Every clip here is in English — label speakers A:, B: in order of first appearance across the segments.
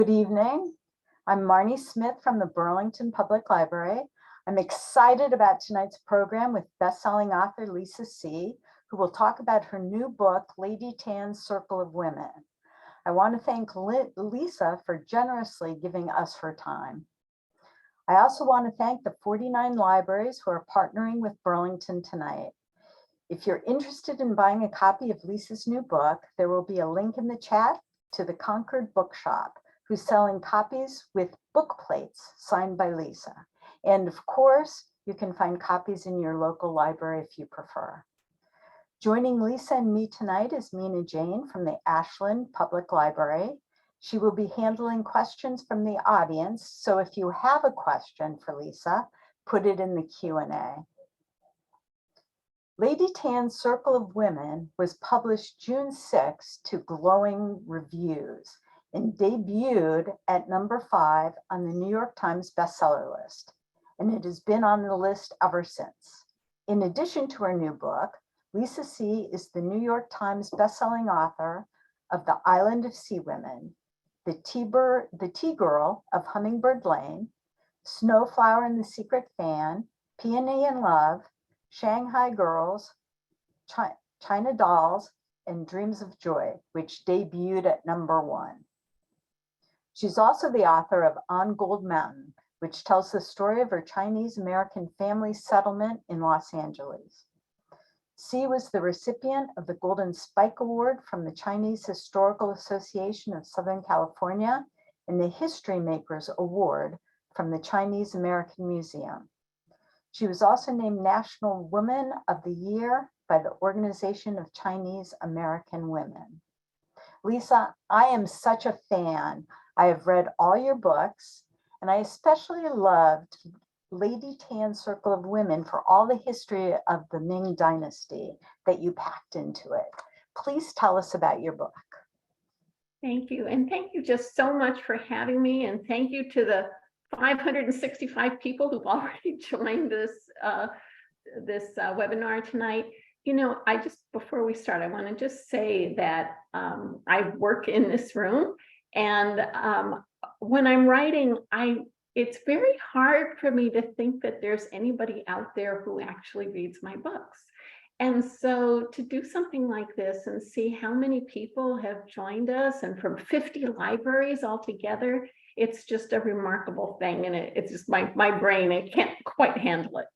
A: Good evening. I'm Marnie Smith from the Burlington Public Library. I'm excited about tonight's program with best-selling author Lisa See, who will talk about her new book, Lady Tan's Circle of Women. I want to thank Lisa for generously giving us her time. I also want to thank the 49 libraries who are partnering with Burlington tonight. If you're interested in buying a copy of Lisa's new book, there will be a link in the chat to the Concord Bookshop, who's selling copies with book plates signed by Lisa. And of course, you can find copies in your local library if you prefer. Joining Lisa and me tonight is Mina Jane from the Ashland Public Library. She will be handling questions from the audience. So if you have a question for Lisa, put it in the Q&A. Lady Tan's Circle of Women was published June 6 to glowing reviews and debuted at number 5 on the New York Times bestseller list, and it has been on the list ever since. In addition to her new book, Lisa See is the New York Times bestselling author of The Island of Sea Women, The Tea Girl of Hummingbird Lane, Snowflower and the Secret Fan, Peony in Love, Shanghai Girls, China Dolls, and Dreams of Joy, which debuted at number 1. She's also the author of On Gold Mountain, which tells the story of her Chinese-American family settlement in Los Angeles. See was the recipient of the Golden Spike Award from the Chinese Historical Association of Southern California and the History Makers Award from the Chinese American Museum. She was also named National Woman of the Year by the Organization of Chinese American Women. Lisa, I am such a fan. I have read all your books, and I especially loved Lady Tan's Circle of Women for all the history of the Ming dynasty that you packed into it. Please tell us about your book.
B: Thank you. And thank you just so much for having me. And thank you to the 565 people who've already joined this webinar tonight. You know, before we start, I want to just say that I work in this room, and when I'm writing, it's very hard for me to think that there's anybody out there who actually reads my books. And so to do something like this and see how many people have joined us, and from 50 libraries altogether, it's just a remarkable thing. And it's just my brain, it can't quite handle it.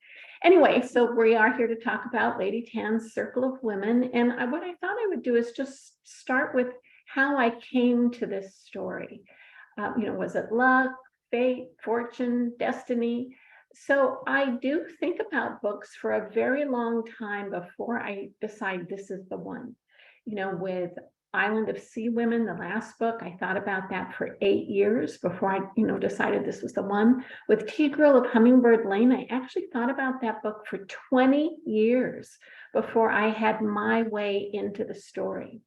B: Anyway, so we are here to talk about Lady Tan's Circle of Women. And what I thought I would do is just start with how I came to this story. Was it luck, fate, fortune, destiny? So I do think about books for a very long time before I decide this is the one. With Island of Sea Women, the last book, I thought about that for 8 years before I, decided this was the one. With Tea Girl of Hummingbird Lane, I actually thought about that book for 20 years before I had my way into the story.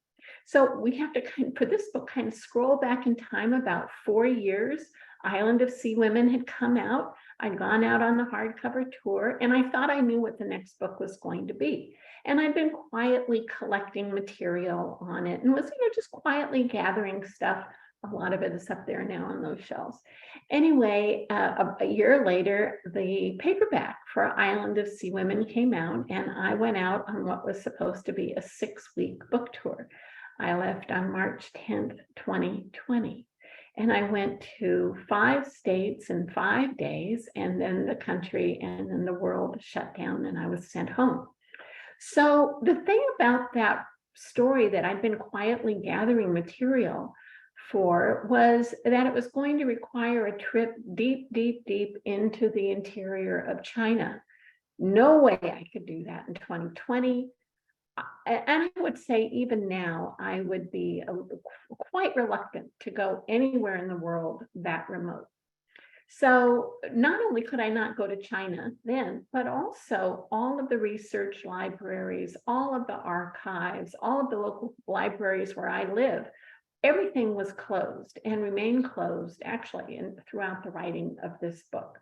B: So we have to for this book, kind of scroll back in time about 4 years. Island of Sea Women had come out. I'd gone out on the hardcover tour, and I thought I knew what the next book was going to be. And I'd been quietly collecting material on it and was, just quietly gathering stuff. A lot of it is up there now on those shelves. Anyway, a year later, the paperback for Island of Sea Women came out, and I went out on what was supposed to be a 6-week book tour. I left on March 10th, 2020. And I went to 5 states in 5 days, and then the country and then the world shut down, and I was sent home. So the thing about that story that I'd been quietly gathering material for was that it was going to require a trip deep, deep, deep into the interior of China. No way I could do that in 2020. And I would say even now, I would be quite reluctant to go anywhere in the world that remote. So not only could I not go to China then, but also all of the research libraries, all of the archives, all of the local libraries where I live, everything was closed and remained closed actually throughout the writing of this book.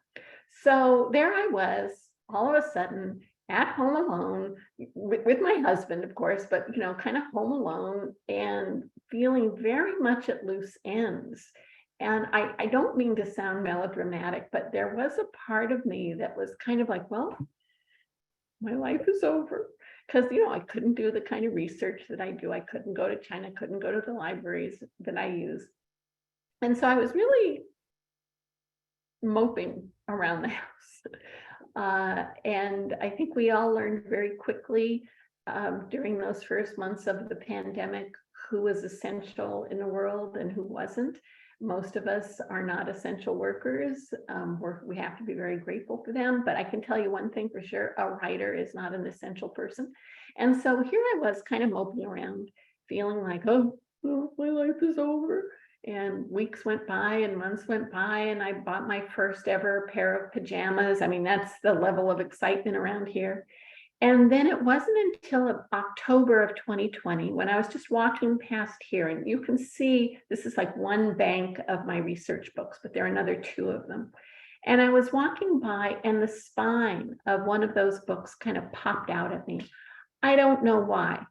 B: So there I was, all of a sudden, at home alone with my husband, of course, but kind of home alone and feeling very much at loose ends. And I don't mean to sound melodramatic, but there was a part of me that was kind of like, well, my life is over. Because, I couldn't do the kind of research that I do. I couldn't go to China, couldn't go to the libraries that I use. And so I was really moping around the house. And I think we all learned very quickly during those first months of the pandemic who was essential in the world and who wasn't. Most of us are not essential workers. We have to be very grateful for them. But I can tell you one thing for sure, a writer is not an essential person. And so here I was kind of moping around, feeling like, oh, my life is over. And weeks went by and months went by, and I bought my first ever pair of pajamas. I mean, that's the level of excitement around here. And then it wasn't until October of 2020 when I was just walking past here, and you can see this is like one bank of my research books, but there are another two of them. And I was walking by, and the spine of one of those books kind of popped out at me. I don't know why.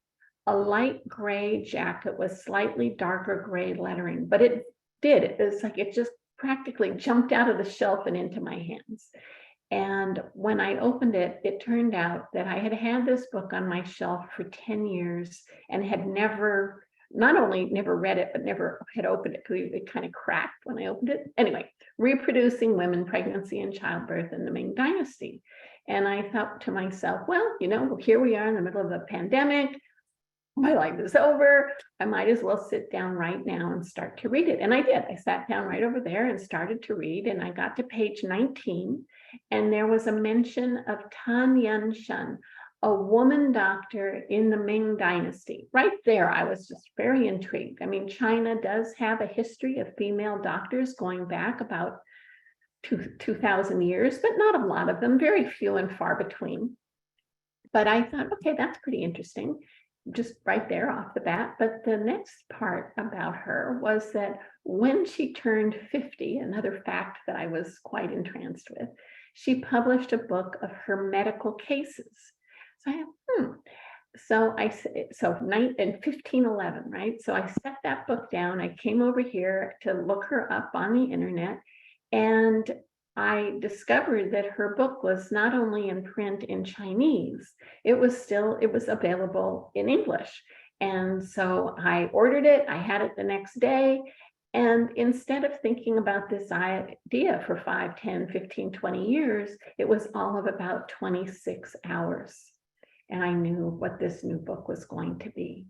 B: A light gray jacket with slightly darker gray lettering, but it did. It was like it just practically jumped out of the shelf and into my hands. And when I opened it, it turned out that I had had this book on my shelf for 10 years and had never, not only never read it, but never had opened it because it kind of cracked when I opened it. Anyway, Reproducing Women, Pregnancy and Childbirth in the Ming Dynasty. And I thought to myself, well, here we are in the middle of a pandemic. My life is over. I might as well sit down right now and start to read it. And I did. I sat down right over there and started to read, and I got to page 19, and there was a mention of Tan Yan-shan, a woman doctor in the Ming Dynasty. Right there, I was just very intrigued. I mean, China does have a history of female doctors going back about 2,000 years, but not a lot of them, very few and far between. But I thought, okay, that's pretty interesting, just right there off the bat. But the next part about her was that when she turned 50, another fact that I was quite entranced with, she published a book of her medical cases. So in 1511, right? So I set that book down. I came over here to look her up on the internet, and I discovered that her book was not only in print in Chinese, it was available in English. And so I ordered it, I had it the next day. And instead of thinking about this idea for 5, 10, 15, 20 years, it was all of about 26 hours. And I knew what this new book was going to be.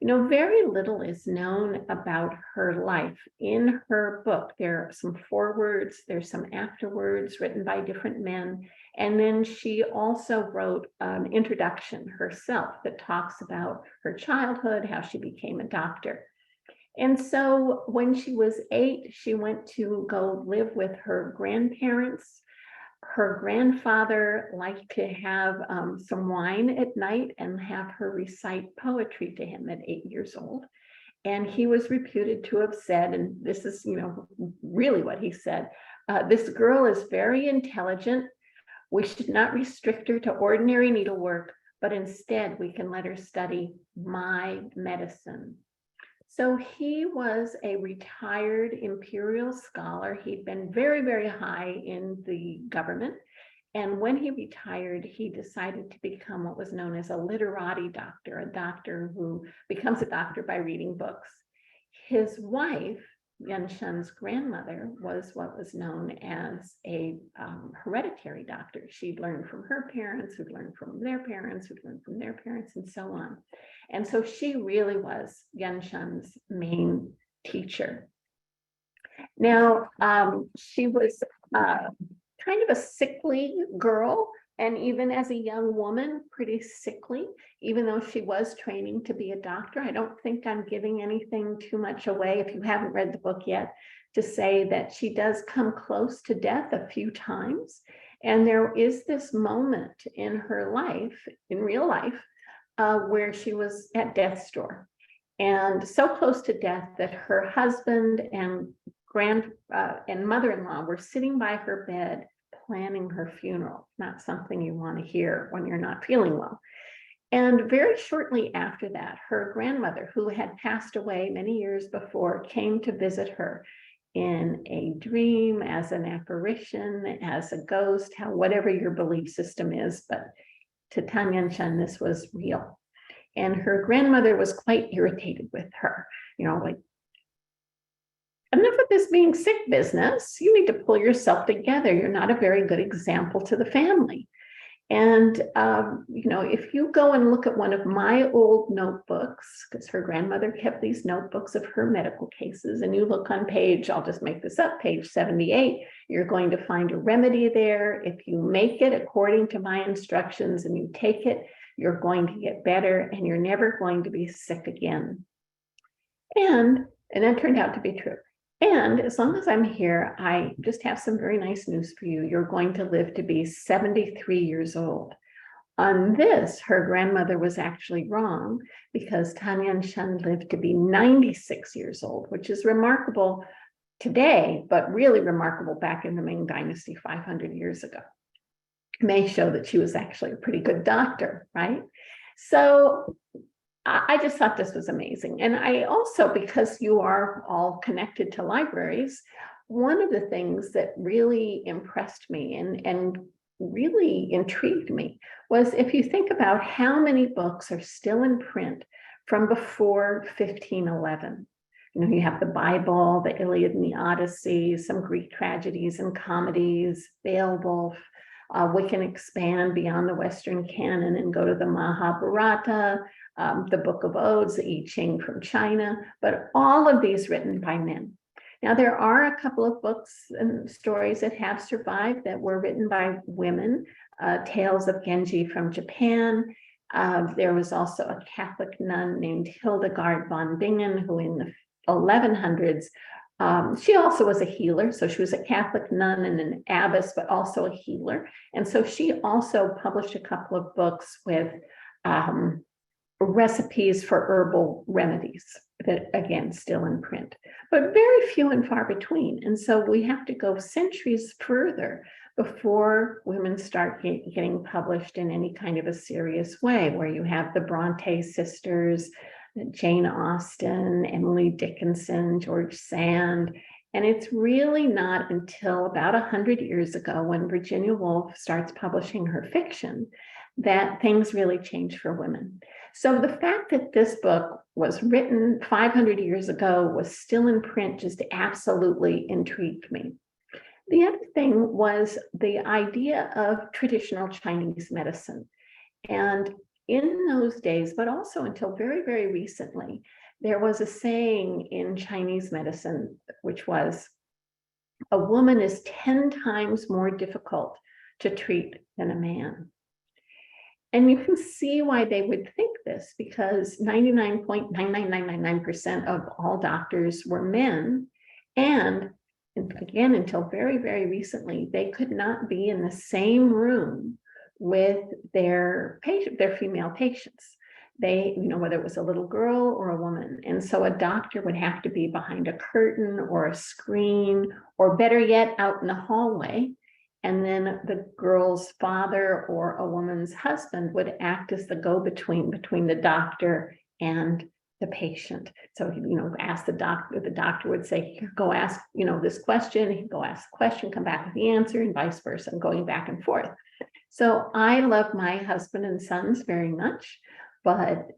B: Very little is known about her life. In her book, there are some forewords, there's some afterwords written by different men. And then she also wrote an introduction herself that talks about her childhood, how she became a doctor. And so when she was 8, she went to go live with her grandparents. Her grandfather liked to have some wine at night and have her recite poetry to him at 8 years old. And he was reputed to have said, and this is, really what he said, this girl is very intelligent. We should not restrict her to ordinary needlework, but instead we can let her study my medicine. So he was a retired imperial scholar. He'd been very, very high in the government. And when he retired, he decided to become what was known as a literati doctor, a doctor who becomes a doctor by reading books. His wife, Yan-shan's grandmother, was what was known as a hereditary doctor. She'd learned from her parents, who'd learned from their parents, who'd learned from their parents, and so on. And so she really was Yan-shan's main teacher. Now, she was kind of a sickly girl, and even as a young woman, pretty sickly, even though she was training to be a doctor. I don't think I'm giving anything too much away, if you haven't read the book yet, to say that she does come close to death a few times. And there is this moment in her life, in real life, where she was at death's door, and so close to death that her husband and mother-in-law were sitting by her bed planning her funeral. Not something you want to hear when you're not feeling well. And very shortly after that, her grandmother, who had passed away many years before, came to visit her. in a dream, as an apparition, as a ghost, whatever your belief system is. But to Tanya Chen, this was real. And her grandmother was quite irritated with her, like, enough of this being sick business. You need to pull yourself together. You're not a very good example to the family. And, if you go and look at one of my old notebooks, because her grandmother kept these notebooks of her medical cases, and you look on page, I'll just make this up, page 78, you're going to find a remedy there. If you make it according to my instructions and you take it, you're going to get better and you're never going to be sick again. And that turned out to be true. And as long as I'm here, I just have some very nice news for you. You're going to live to be 73 years old. On this, her grandmother was actually wrong, because Tanya Shen lived to be 96 years old, which is remarkable today, but really remarkable back in the Ming dynasty 500 years ago. It may show that she was actually a pretty good doctor, right? So I just thought this was amazing. And I also, because you are all connected to libraries, one of the things that really impressed me and really intrigued me was, if you think about how many books are still in print from before 1511. You have the Bible, the Iliad and the Odyssey, some Greek tragedies and comedies, Beowulf. We can expand beyond the Western canon and go to the Mahabharata, the Book of Odes, the I Ching from China, but all of these written by men. Now, there are a couple of books and stories that have survived that were written by women, Tales of Genji from Japan. There was also a Catholic nun named Hildegard von Bingen, who in the 1100s, she also was a healer. So she was a Catholic nun and an abbess, but also a healer. And so she also published a couple of books with recipes for herbal remedies that, again, still in print, but very few and far between. And so we have to go centuries further before women start getting published in any kind of a serious way, where you have the Bronte sisters, Jane Austen, Emily Dickinson, George Sand. And it's really not until about 100 years ago, when Virginia Woolf starts publishing her fiction, that things really change for women. So the fact that this book was written 500 years ago, was still in print, just absolutely intrigued me. The other thing was the idea of traditional Chinese medicine. And in those days, but also until very, very recently, there was a saying in Chinese medicine, which was, a woman is 10 times more difficult to treat than a man. And you can see why they would think this, because 99.99999% of all doctors were men. And again, until very, very recently, they could not be in the same room with their female patients. They, whether it was a little girl or a woman. And so a doctor would have to be behind a curtain or a screen, or better yet, out in the hallway. And then the girl's father or a woman's husband would act as the go-between between the doctor and the patient. So, ask the doctor would say, here, go ask, this question, he'd go ask the question, come back with the answer, and vice versa, and going back and forth. So I love my husband and sons very much, but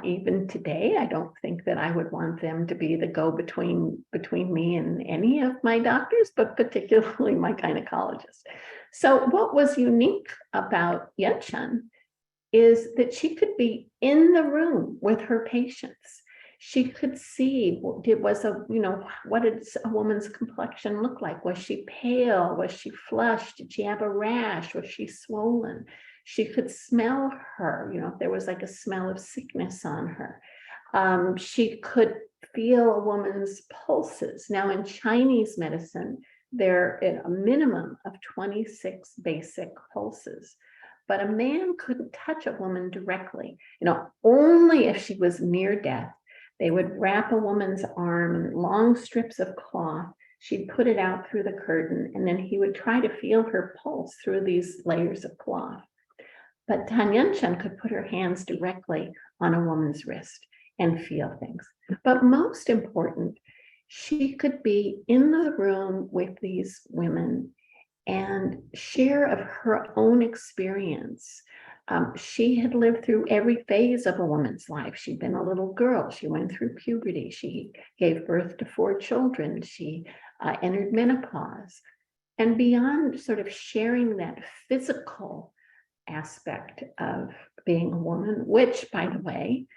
B: even today, I don't think that I would want them to be the go-between between me and any of my doctors, but particularly my gynecologist. So what was unique about Yen is that she could be in the room with her patients. She could see, what did a woman's complexion look like? Was she pale? Was she flushed? Did she have a rash? Was she swollen? She could smell her, if there was like a smell of sickness on her. She could feel a woman's pulses. Now, in Chinese medicine, there are a minimum of 26 basic pulses. But a man couldn't touch a woman directly, only if she was near death. They would wrap a woman's arm in long strips of cloth. She'd put it out through the curtain, and then he would try to feel her pulse through these layers of cloth. But Tanya Chen could put her hands directly on a woman's wrist and feel things. But most important, she could be in the room with these women and share of her own experience. She had lived through every phase of a woman's life. She'd been a little girl. She went through puberty. She gave birth to 4 children. She entered menopause. And beyond sort of sharing that physical aspect of being a woman, which, by the way,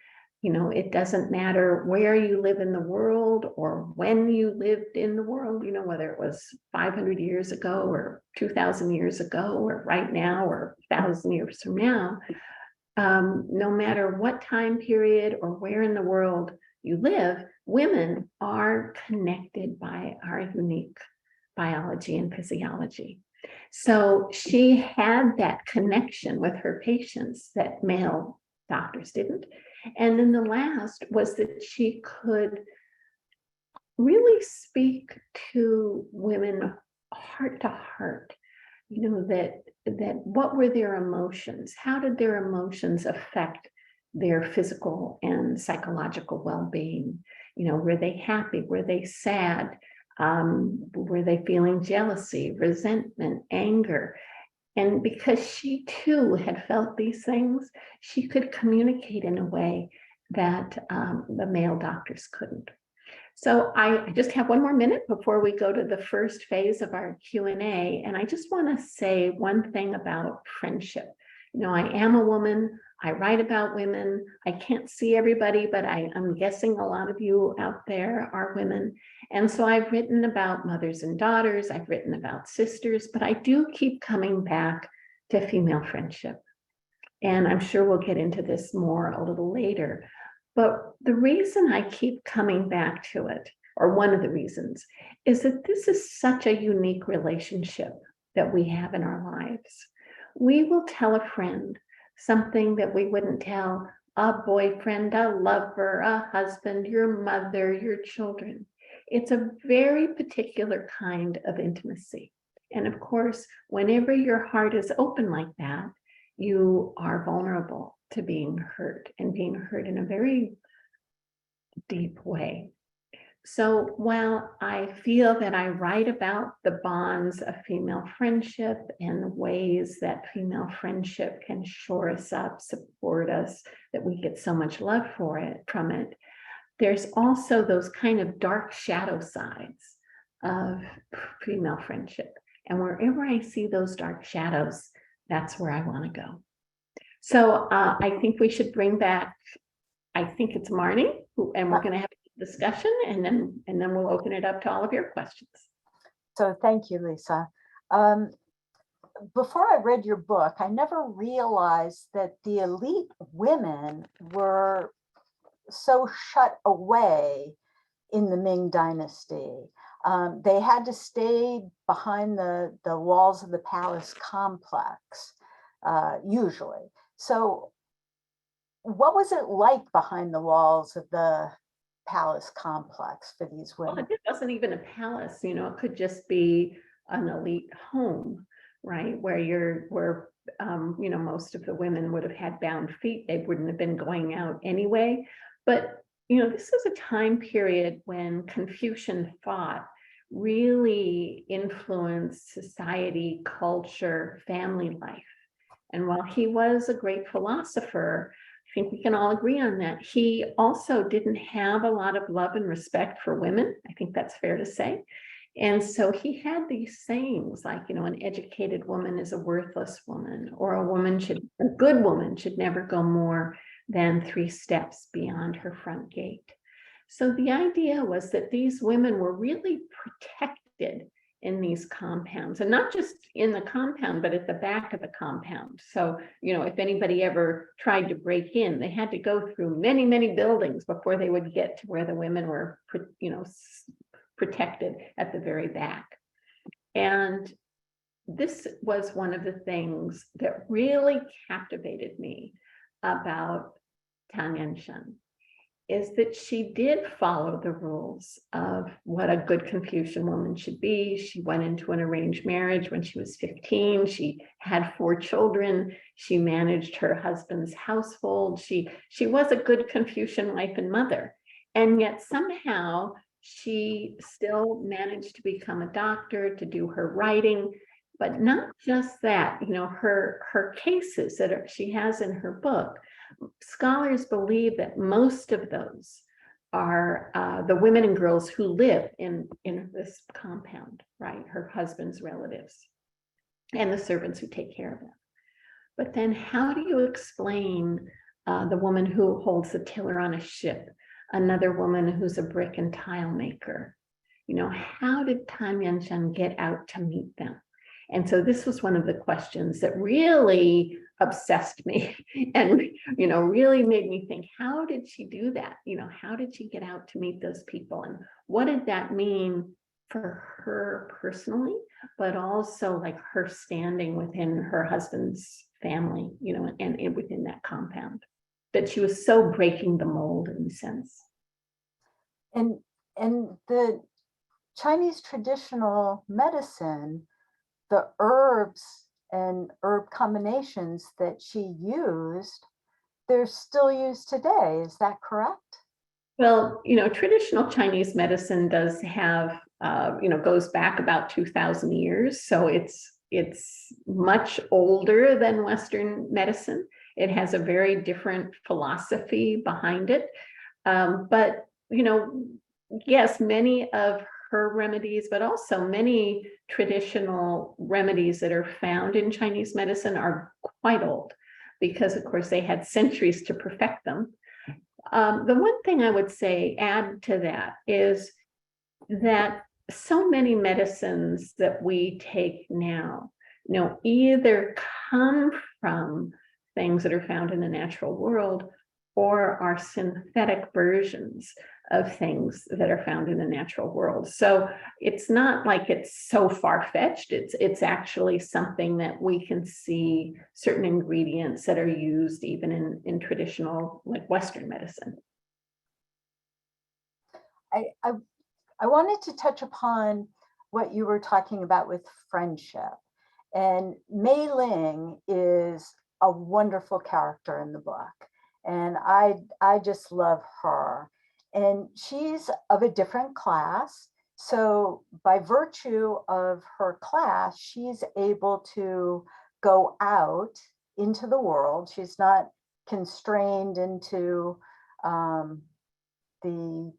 B: it doesn't matter where you live in the world or when you lived in the world, whether it was 500 years ago or 2,000 years ago or right now or 1,000 years from now, no matter what time period or where in the world you live, women are connected by our unique biology and physiology. So she had that connection with her patients that male doctors didn't. And then the last was that she could really speak to women heart to heart, that what were their emotions? How did their emotions affect their physical and psychological well-being? Were they happy? Were they sad? Were they feeling jealousy, resentment, anger? And because she too had felt these things, she could communicate in a way that the male doctors couldn't. So I just have one more minute before we go to the first phase of our Q&A. And I just want to say one thing about friendship. I am a woman. I write about women. I can't see everybody, but I'm guessing a lot of you out there are women. And so I've written about mothers and daughters. I've written about sisters, but I do keep coming back to female friendship. And I'm sure we'll get into this more a little later. But the reason I keep coming back to it, or one of the reasons, is that this is such a unique relationship that we have in our lives. We will tell a friend something that we wouldn't tell a boyfriend, a lover, a husband, your mother, your children. It's a very particular kind of intimacy. And of course, whenever your heart is open like that, you are vulnerable to being hurt, and being hurt in a very deep way. So while I feel that I write about the bonds of female friendship and ways that female friendship can shore us up, support us, that we get so much love from it, there's also those kind of dark shadow sides of female friendship. And wherever I see those dark shadows, that's where I want to go. So I think we should bring back, I think it's Marnie, and we're going to have a discussion, and then we'll open it up to all of your questions.
A: So thank you, Lisa. Before I read your book, I never realized that the elite women were so shut away in the Ming dynasty. They had to stay behind the walls of the palace complex, usually. So what was it like behind the walls of the palace complex for these women?
B: Well, it wasn't even a palace, it could just be an elite home, right? Where most of the women would have had bound feet. They wouldn't have been going out anyway. But, this is a time period when Confucian thought really influenced society, culture, family life. And while he was a great philosopher, I think we can all agree on that, he also didn't have a lot of love and respect for women. I think that's fair to say. And so he had these sayings like, an educated woman is a worthless woman, or a good woman should never go more than 3 steps beyond her front gate. So the idea was that these women were really protected in these compounds, and not just in the compound, but at the back of the compound. So, if anybody ever tried to break in, they had to go through many, many buildings before they would get to where the women were, protected at the very back. And this was one of the things that really captivated me about Tang Yunshan, is that she did follow the rules of what a good Confucian woman should be. She went into an arranged marriage when she was 15. She had 4 children. She managed her husband's household. She was a good Confucian wife and mother. And yet somehow she still managed to become a doctor, to do her writing, but not just that, her cases that she has in her book, scholars believe that most of those are the women and girls who live in this compound, right? Her husband's relatives and the servants who take care of them. But then how do you explain the woman who holds the tiller on a ship, another woman who's a brick and tile maker? How did Tan Yen-chun get out to meet them? And so this was one of the questions that really obsessed me and, really made me think, how did she do that? How did she get out to meet those people? And what did that mean for her personally, but also like her standing within her husband's family, and within that compound, that she was so breaking the mold in a sense.
A: And the Chinese traditional medicine, the herbs and herb combinations that she used, they're still used today. Is that correct?
B: Well, traditional Chinese medicine does have, goes back about 2,000 years. So it's much older than Western medicine. It has a very different philosophy behind it. But, yes, many of her remedies, but also many traditional remedies that are found in Chinese medicine are quite old because, of course, they had centuries to perfect them. The one thing I would say, add to that, is that so many medicines that we take now, either come from things that are found in the natural world or are synthetic versions of things that are found in the natural world. So it's not like it's so far-fetched. It's actually something that we can see certain ingredients that are used even in traditional, like Western medicine.
A: I wanted to touch upon what you were talking about with friendship. And Mei Ling is a wonderful character in the book. And I just love her. And she's of a different class. So by virtue of her class, she's able to go out into the world. She's not constrained into the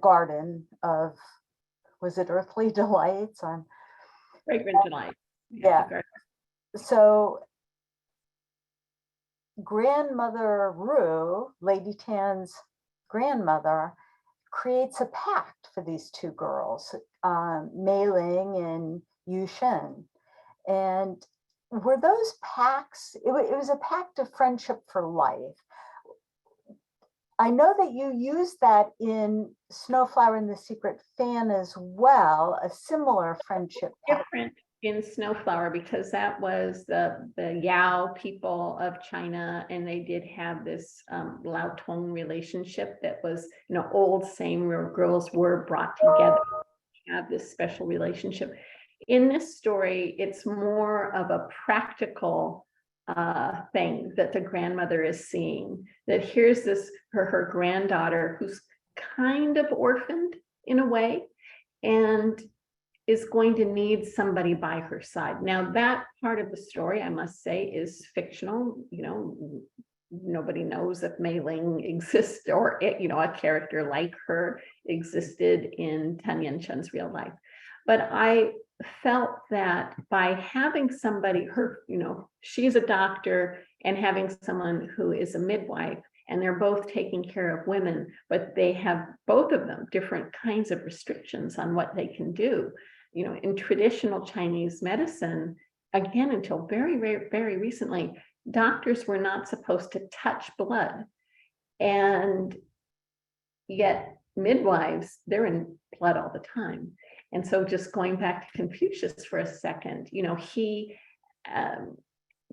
A: garden of, was it Earthly Delights?
B: Fragrant Delight.
A: Yeah. So grandmother Rue, Lady Tan's grandmother, creates a pact for these two girls, Mei Ling and Yu Shen. And were those pacts, it was a pact of friendship for life. I know that you use that in Snowflower and the Secret Fan as well, a similar friendship pact.
B: Different in Snowflower because that was the Yao people of China, and they did have this Lao Tong relationship that was, old, same, where girls were brought together to have this special relationship. In this story, it's more of a practical thing that the grandmother is seeing, that here's this her granddaughter who's kind of orphaned in a way and is going to need somebody by her side. Now that part of the story, I must say, is fictional. Nobody knows if Mei Ling exists or a character like her existed in Tan Yen-chun's real life. But I felt that by having somebody, she's a doctor, and having someone who is a midwife, and they're both taking care of women, but they have, both of them, different kinds of restrictions on what they can do. In traditional Chinese medicine, again, until very, very, very recently, doctors were not supposed to touch blood. And yet midwives, they're in blood all the time. And so just going back to Confucius for a second, he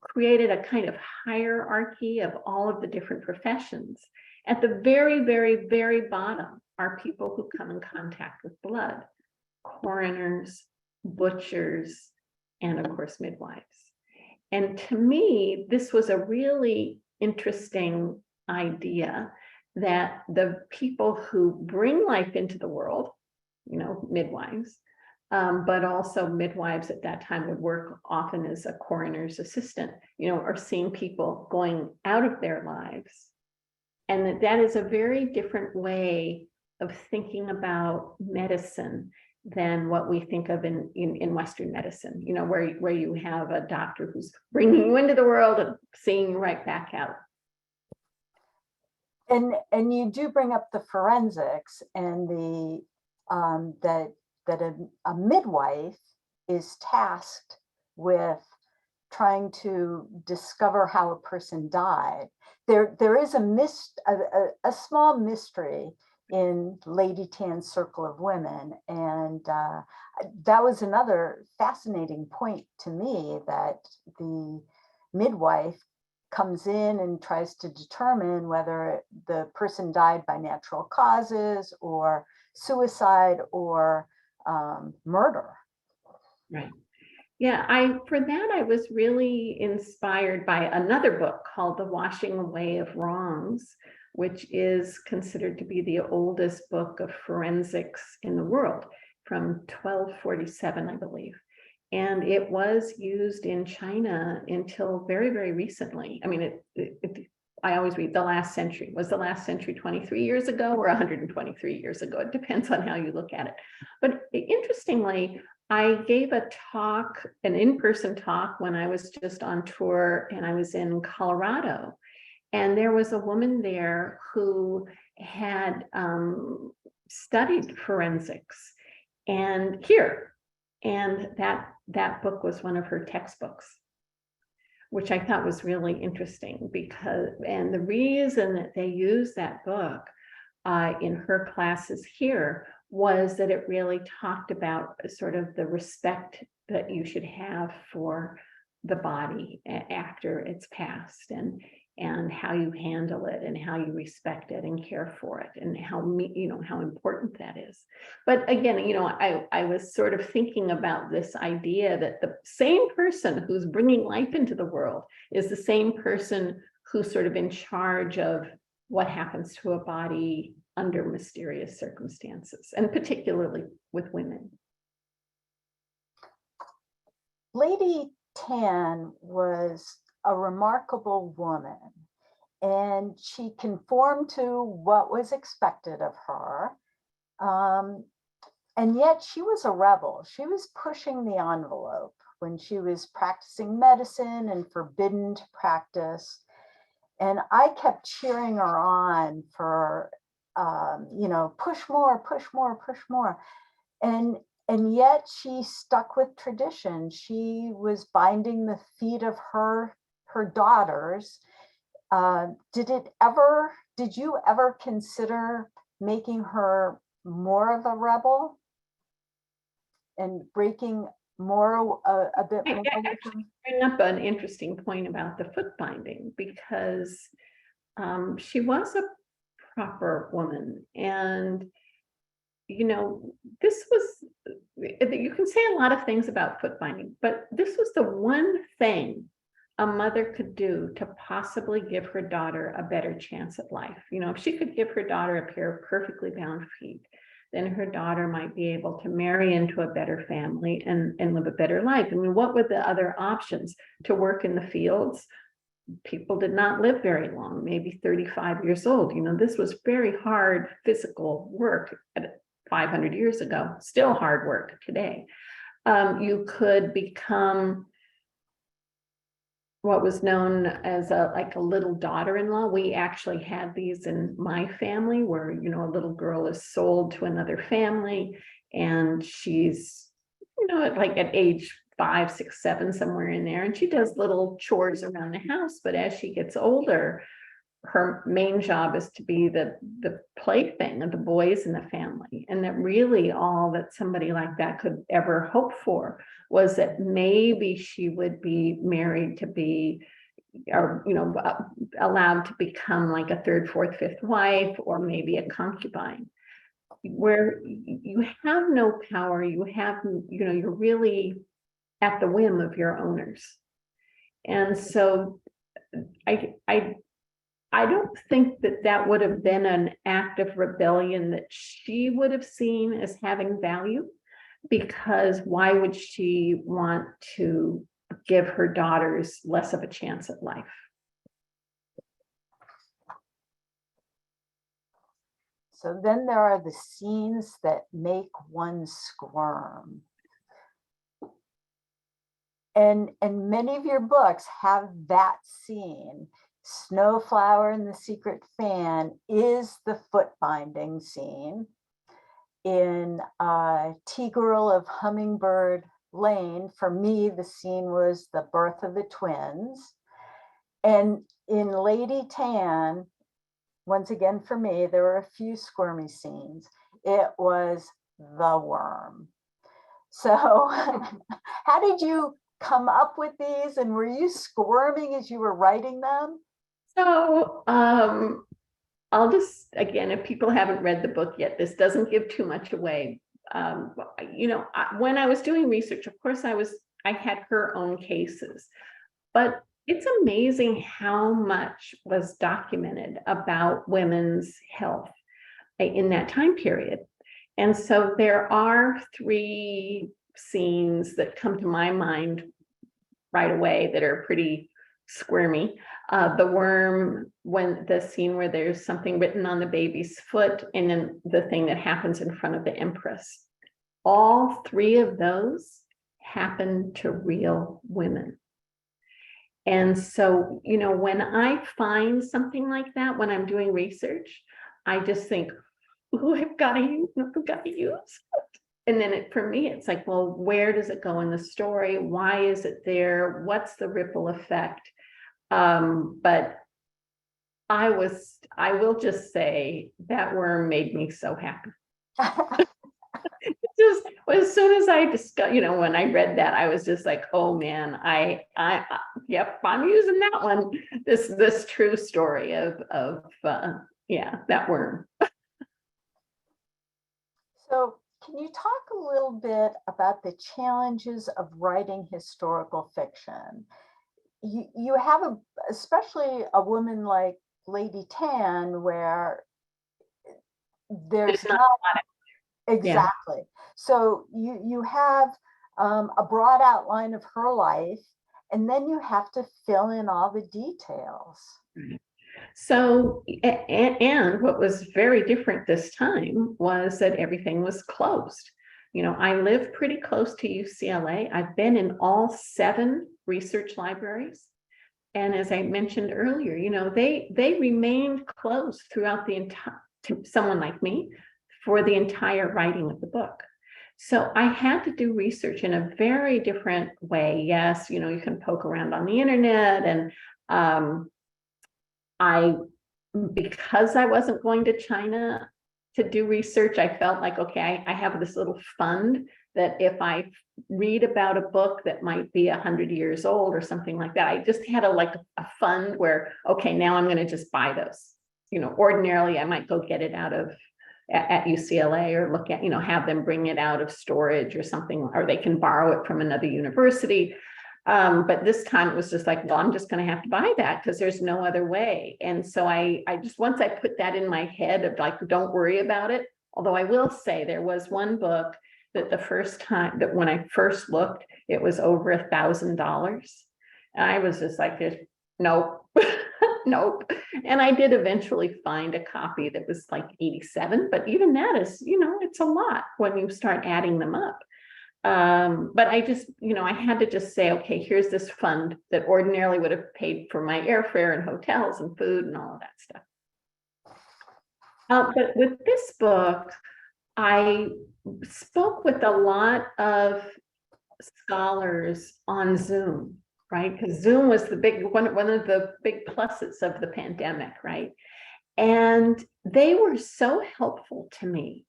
B: created a kind of hierarchy of all of the different professions. At the very, very, very bottom are people who come in contact with blood: coroners, butchers, and of course, midwives. And to me, this was a really interesting idea that the people who bring life into the world, midwives, but also midwives at that time would work often as a coroner's assistant, or seeing people going out of their lives. And that is a very different way of thinking about medicine than what we think of in Western medicine, where you have a doctor who's bringing you into the world and seeing you right back out.
A: And you do bring up the forensics and the that a midwife is tasked with trying to discover how a person died. There is a small mystery in Lady Tan's circle of women, and that was another fascinating point to me, that the midwife comes in and tries to determine whether the person died by natural causes or suicide or murder.
B: Right. Yeah, for that I was really inspired by another book called The Washing Away of Wrongs, which is considered to be the oldest book of forensics in the world, from 1247, I believe. And it was used in China until very, very recently. I mean, I always read the last century. Was the last century 23 years ago or 123 years ago? It depends on how you look at it. But interestingly, I gave a talk, an in-person talk, when I was just on tour, and I was in Colorado. And there was a woman there who had studied forensics and that book was one of her textbooks, which I thought was really interesting, and the reason that they used that book in her classes here was that it really talked about sort of the respect that you should have for the body after it's passed, and how you handle it and how you respect it and care for it, and how important that is. But again, I was sort of thinking about this idea that the same person who's bringing life into the world is the same person who's sort of in charge of what happens to a body under mysterious circumstances, and particularly with women.
A: Lady Tan was a remarkable woman, and she conformed to what was expected of her. And yet she was a rebel. She was pushing the envelope when she was practicing medicine and forbidden to practice. And I kept cheering her on for, push more, push more, push more. And yet she stuck with tradition. She was binding the feet of her daughters. Did you ever consider making her more of a rebel and breaking more a bit more?
B: I actually bring up an interesting point about the foot binding, because she was a proper woman, and this was, you can say a lot of things about foot binding, but this was the one thing a mother could do to possibly give her daughter a better chance at life. If she could give her daughter a pair of perfectly bound feet, then her daughter might be able to marry into a better family and live a better life. I mean, what were the other options? To work in the fields? People did not live very long, maybe 35 years old. This was very hard physical work 500 years ago, still hard work today. You could become what was known as a little daughter-in-law. We actually had these in my family, where a little girl is sold to another family, and she's like at age 5, 6, 7, somewhere in there, and she does little chores around the house. But as she gets older, her main job is to be the plaything of the boys in the family. And that really all that somebody like that could ever hope for was that maybe she would be married to be, or allowed to become like a 3rd, 4th, 5th wife, or maybe a concubine, where you have no power. You have, you're really at the whim of your owners. And so I I don't think that that would have been an act of rebellion that she would have seen as having value, because why would she want to give her daughters less of a chance at life?
A: So then there are the scenes that make one squirm. And many of your books have that scene. Snowflower and the Secret Fan is the foot binding scene. In Tea-Girl of Hummingbird Lane, for me, the scene was the birth of the twins. And in Lady Tan, once again, for me, there were a few squirmy scenes. It was the worm. So how did you come up with these, and were you squirming as you were writing them?
B: So I'll just, again, if people haven't read the book yet, this doesn't give too much away. When I was doing research, of course, I had her own cases, but it's amazing how much was documented about women's health in that time period. And so there are 3 scenes that come to my mind right away that are pretty squirmy. The worm, when the scene where there's something written on the baby's foot, and then the thing that happens in front of the Empress. All 3 of those happen to real women. And so, when I find something like that, when I'm doing research, I just think, oh, I've got to use it. And then for me, it's like, well, where does it go in the story? Why is it there? What's the ripple effect? But I will just say that worm made me so happy. Just as soon as I discussed, when I read that, I was just like, oh man, yep, I'm using that one. This true story of that worm.
A: So can you talk a little bit about the challenges of writing historical fiction? You have especially a woman like Lady Tan, where there's not exactly. Yeah. So you have a broad outline of her life, and then you have to fill in all the details.
B: So, and what was very different this time was that everything was closed. I live pretty close to UCLA. I've been in all 7 research libraries. And as I mentioned earlier, they remained closed throughout the entire, to someone like me, for the entire writing of the book. So I had to do research in a very different way. Yes, you can poke around on the internet, and because I wasn't going to China to do research, I felt like, okay, I have this little fund that if I read about a book that might be 100 years old or something like that, I just had a fund where, okay, now I'm going to just buy those. Ordinarily I might go get it out of at UCLA, or look at, have them bring it out of storage or something, or they can borrow it from another university. But this time it was just like, well, I'm just going to have to buy that because there's no other way. And so I just, once I put that in my head of like, don't worry about it. Although I will say there was one book that the first time that when I first looked, it was over $1,000. And I was just like, there's nope, nope. And I did eventually find a copy that was like 87, but even that is, it's a lot when you start adding them up. But I just, I had to just say, okay, here's this fund that ordinarily would have paid for my airfare and hotels and food and all of that stuff. But with this book, I spoke with a lot of scholars on Zoom, right? Because Zoom was the one of the big pluses of the pandemic, right? And they were so helpful to me.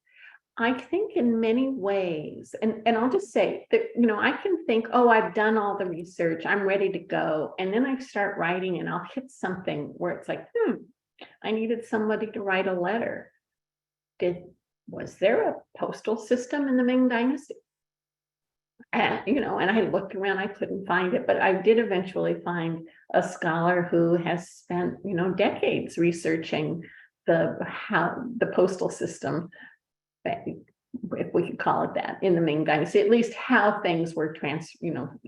B: I think in many ways, and I'll just say that, I can think, oh, I've done all the research, I'm ready to go. And then I start writing and I'll hit something where it's like, I needed somebody to write a letter. Was there a postal system in the Ming dynasty? And, and I looked around, I couldn't find it, but I did eventually find a scholar who has spent, decades researching the postal system, if we could call it that, in the Ming Dynasty, at least how things were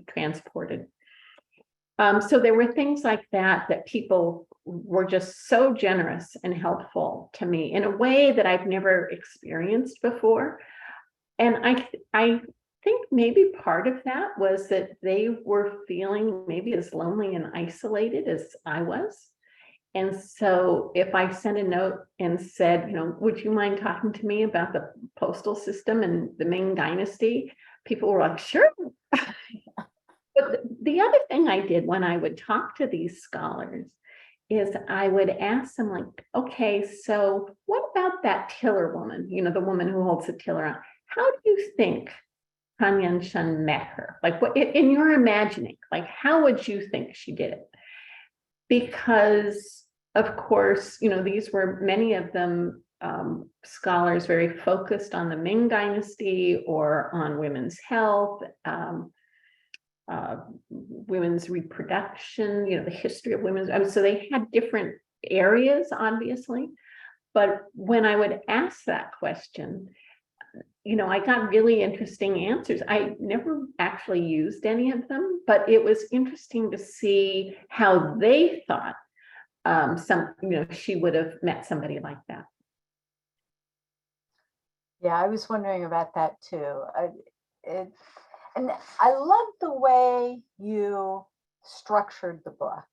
B: transported. So there were things like that people were just so generous and helpful to me in a way that I've never experienced before. And I think maybe part of that was that they were feeling maybe as lonely and isolated as I was. And so if I sent a note and said, would you mind talking to me about the postal system and the Ming Dynasty? People were like, sure. But the other thing I did when I would talk to these scholars is I would ask them, like, okay, so what about that tiller woman, the woman who holds the tiller on? How do you think Han Yan-shan met her? Like, what in your imagining, like, how would you think she did it? Because, of course, these were many of them scholars very focused on the Ming Dynasty or on women's health, women's reproduction, the history of women's. So they had different areas, obviously. But when I would ask that question, I got really interesting answers. I never actually used any of them, but it was interesting to see how they thought she would have met somebody like that.
A: Yeah, I was wondering about that too. And I love the way you structured the book.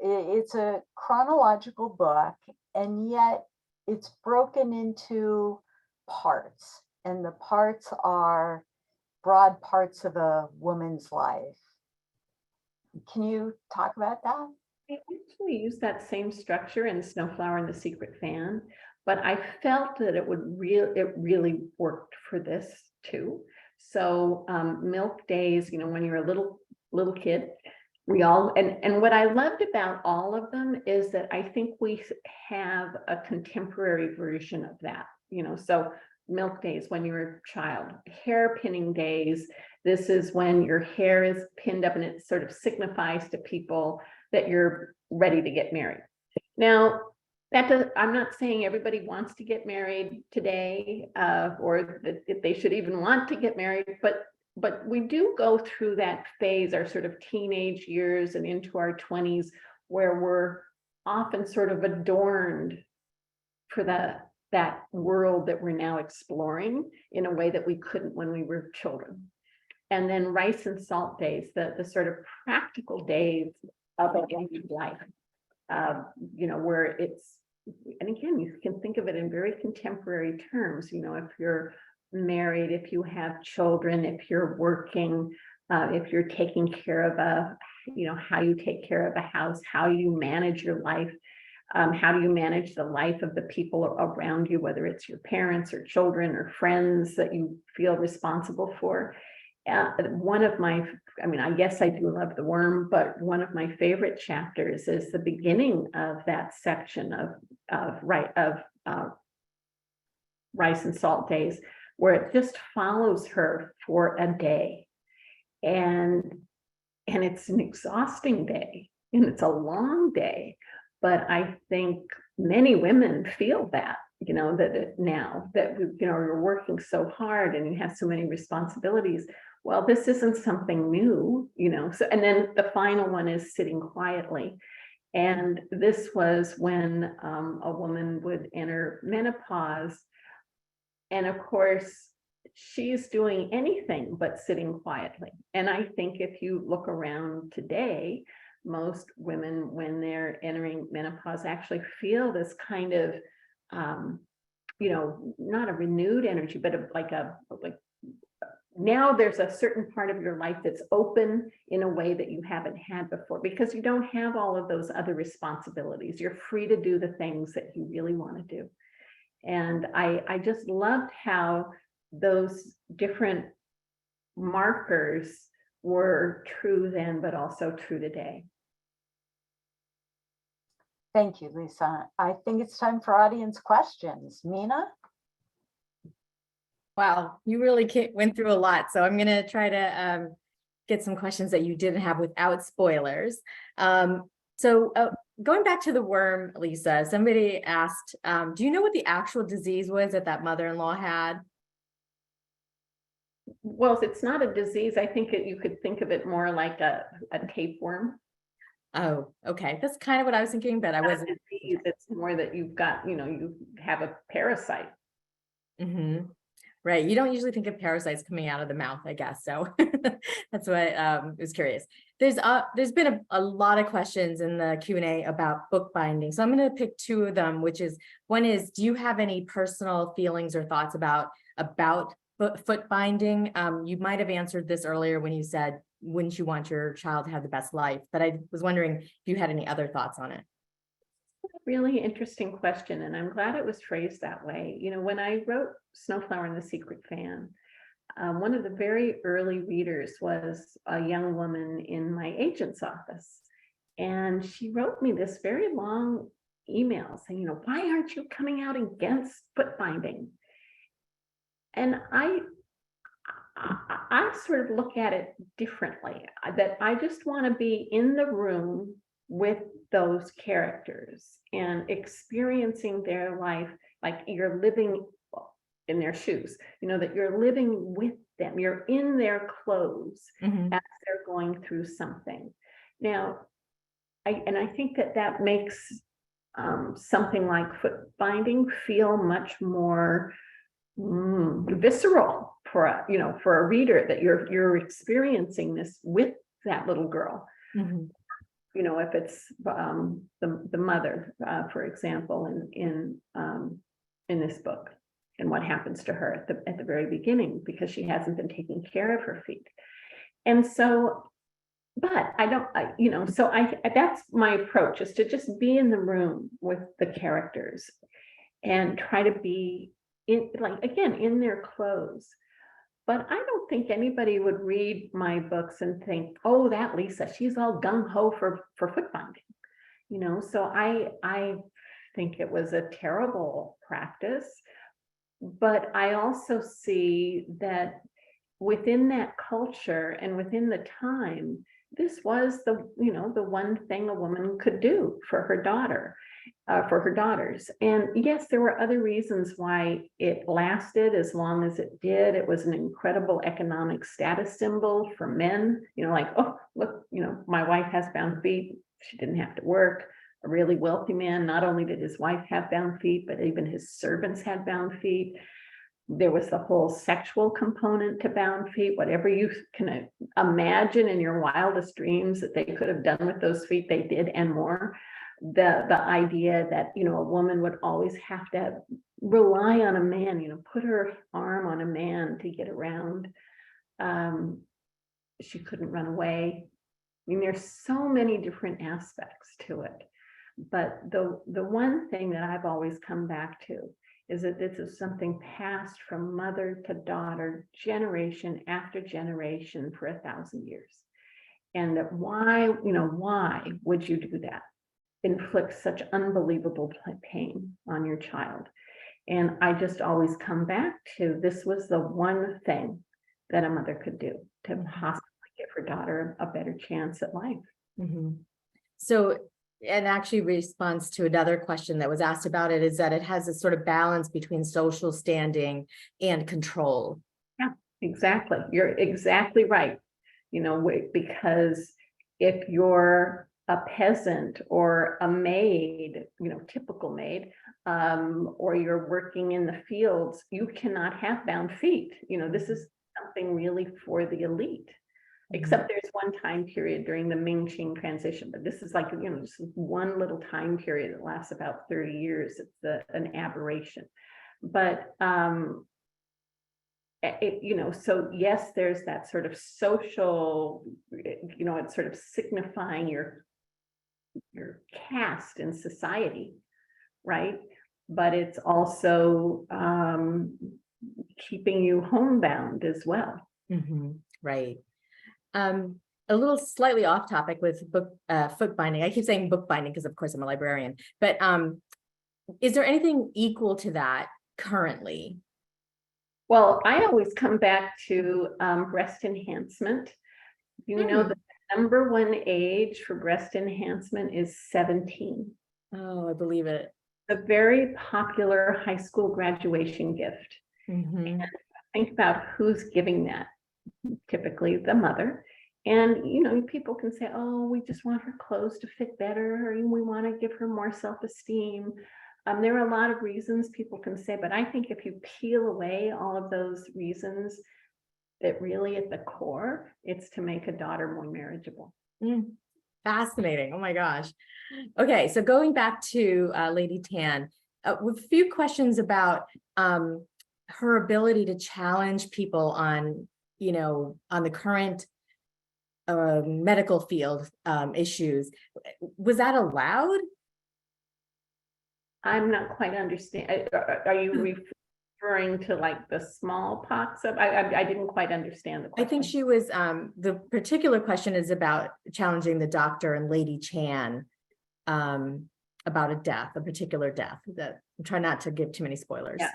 A: It's a chronological book, and yet it's broken into parts, and the parts are broad parts of a woman's life. Can you talk about that?
B: I actually used that same structure in Snowflower and the Secret Fan, but I felt that it really worked for this too. So Milk Days, when you're a little kid, we all, and what I loved about all of them is that I think we have a contemporary version of that, so Milk Days when you're a child, hair pinning days, this is when your hair is pinned up and it sort of signifies to people that you're ready to get married. Now, I'm not saying everybody wants to get married today, or that if they should even want to get married, but we do go through that phase, our sort of teenage years and into our 20s, where we're often sort of adorned for that world that we're now exploring in a way that we couldn't when we were children. And then Rice and Salt Days, the sort of practical days of a woman's life, where it's, and again, you can think of it in very contemporary terms, if you're married, if you have children, if you're working, if you're taking care of how you take care of a house, how you manage your life, how do you manage the life of the people around you, whether it's your parents or children or friends that you feel responsible for. One of my, I guess I do love the worm, but one of my favorite chapters is the beginning of that section of Rice and Salt Days, where it just follows her for a day. And it's an exhausting day, and it's a long day. But I think many women feel that, that now that you're working so hard and you have so many responsibilities. Well, this isn't something new, So, and then the final one is sitting quietly. And this was when a woman would enter menopause. And of course, she's doing anything but sitting quietly. And I think if you look around today, most women, when they're entering menopause, actually feel this kind of, not a renewed energy, but like now there's a certain part of your life that's open in a way that you haven't had before, because you don't have all of those other responsibilities. You're free to do the things that you really want to do. And I just loved how those different markers were true then, but also true today.
A: Thank you, Lisa. I think it's time for audience questions. Mina?
C: Wow, you really went through a lot. So I'm going to try to get some questions that you didn't have without spoilers. So going back to the worm, Lisa, somebody asked, do you know what the actual disease was that mother-in-law had?
B: Well, it's not a disease. I think you could think of it more like a tapeworm.
C: Oh, okay. That's kind of what I was thinking, but I
B: Not a
C: wasn't.
B: disease. It's more that you've got, you have a parasite.
C: Mm-hmm. Right. You don't usually think of parasites coming out of the mouth, I guess. So that's why I was curious. There's been a lot of questions in the Q&A about bookbinding. So I'm going to pick two of them, which is, one is, do you have any personal feelings or thoughts about foot binding? You might have answered this earlier when you said, wouldn't you want your child to have the best life? But I was wondering if you had any other thoughts on it.
B: Really interesting question, and I'm glad it was phrased that way. When I wrote Snowflower and the Secret Fan, one of the very early readers was a young woman in my agent's office, and she wrote me this very long email saying, why aren't you coming out against foot binding? And I sort of look at it differently, that I just want to be in the room with those characters and experiencing their life like you're living in their shoes, that you're living with them, you're in their clothes as they're going through something. Now, I think that makes something like foot binding feel much more visceral for a reader, that you're experiencing this with that little girl. If it's the mother, for example, in this book, and what happens to her at the very beginning, because she hasn't been taking care of her feet. And so, but I don't, so that's my approach, is to just be in the room with the characters and try to be in their clothes. But I don't think anybody would read my books and think, oh, that Lisa, she's all gung-ho for foot binding. So I think it was a terrible practice. But I also see that within that culture and within the time, this was the one thing a woman could do for her daughter, for her daughters. And yes, there were other reasons why it lasted as long as it did. It was an incredible economic status symbol for men, like, oh, look, my wife has bound feet. She didn't have to work. A really wealthy man, not only did his wife have bound feet, but even his servants had bound feet. There was the whole sexual component to bound feet. Whatever you can imagine in your wildest dreams that they could have done with those feet, they did, and more. The idea that a woman would always have to rely on a man, put her arm on a man to get around. She couldn't run away. I mean, there's so many different aspects to it. But the one thing that I've always come back to is that this is something passed from mother to daughter, generation after generation, for 1,000 years. And that why would you do that? Inflict such unbelievable pain on your child. And I just always come back to, this was the one thing that a mother could do to possibly give her daughter a better chance at life.
C: So, and actually responds to another question that was asked about it, is that it has a sort of balance between social standing and control.
B: Yeah, exactly. You're exactly right. Because if you're a peasant or a maid, typical maid, or you're working in the fields, you cannot have bound feet. This is something really for the elite. Except there's one time period during the Ming transition, but this is like, just one little time period that lasts about 30 years. It's an aberration. But, so yes, there's that sort of social, it's sort of signifying your caste in society, right? But it's also keeping you homebound as well.
C: Right. A little slightly off topic with foot binding. I keep saying book binding because of course I'm a librarian, but is there anything equal to that currently?
B: Well, I always come back to breast enhancement. You know, the number one age for breast enhancement is 17.
C: Oh, I believe it.
B: A very popular high school graduation gift.
C: Mhm.
B: Think about who's giving that, typically the mother. And, you know, people can say, oh, we just want her clothes to fit better, or we want to give her more self-esteem. There are a lot of reasons people can say, but I think if you peel away all of those reasons, that really at the core, it's to make a daughter more marriageable.
C: Mm, fascinating. Oh my gosh. Okay, so going back to Lady Tan, with a few questions about her ability to challenge people on, you know, on the current medical field issues. Was that allowed?
B: I'm not quite understand. Are you referring to like the smallpox of? I didn't quite understand the
C: I
B: question.
C: think she was, the particular question is about challenging the doctor and Lady Chan about a death, a particular death. That I'm trying not to give too many spoilers.
B: Yeah.